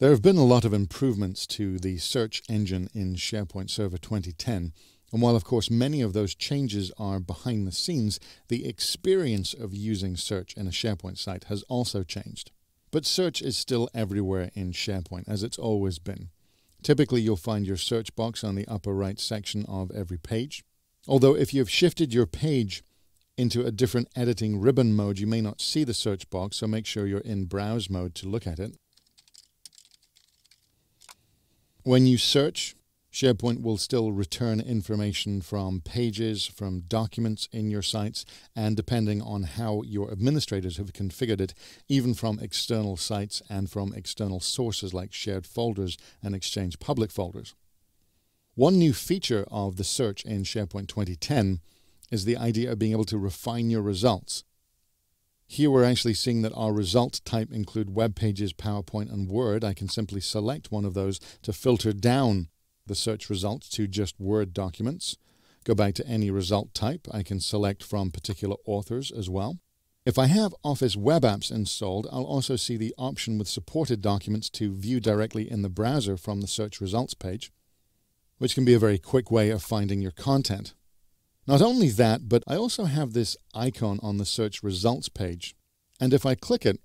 There have been a lot of improvements to the search engine in SharePoint Server 2010, and while of course many of those changes are behind the scenes, the experience of using search in a SharePoint site has also changed. But search is still everywhere in SharePoint, as it's always been. Typically you'll find your search box on the upper right section of every page. Although if you've shifted your page into a different editing ribbon mode, you may not see the search box, so make sure you're in browse mode to look at it. When you search, SharePoint will still return information from pages, from documents in your sites, and depending on how your administrators have configured it, even from external sites and from external sources like shared folders and Exchange public folders. One new feature of the search in SharePoint 2010 is the idea of being able to refine your results. Here we're actually seeing that our result type include web pages, PowerPoint, and Word. I can simply select one of those to filter down the search results to just Word documents. Go back to any result type. I can select from particular authors as well. If I have Office web apps installed, I'll also see the option with supported documents to view directly in the browser from the search results page, which can be a very quick way of finding your content. Not only that, but I also have this icon on the search results page, and if I click it,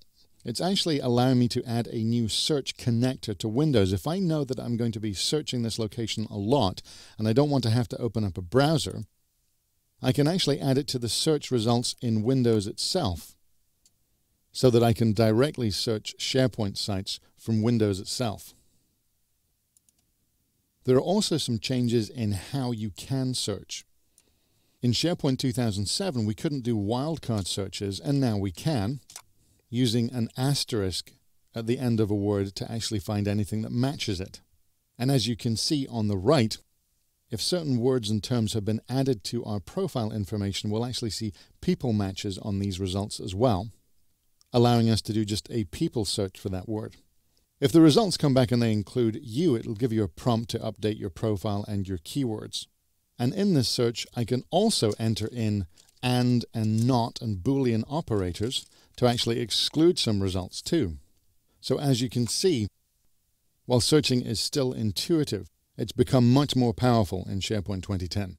it's actually allowing me to add a new search connector to Windows. If I know that I'm going to be searching this location a lot and I don't want to have to open up a browser, I can actually add it to the search results in Windows itself so that I can directly search SharePoint sites from Windows itself. There are also some changes in how you can search. In SharePoint 2007, we couldn't do wildcard searches, and now we can, using an asterisk at the end of a word to actually find anything that matches it. And as you can see on the right, if certain words and terms have been added to our profile information, we'll actually see people matches on these results as well, allowing us to do just a people search for that word. If the results come back and they include you, it'll give you a prompt to update your profile and your keywords. And in this search, I can also enter in and not and Boolean operators to actually exclude some results too. So as you can see, while searching is still intuitive, it's become much more powerful in SharePoint 2010.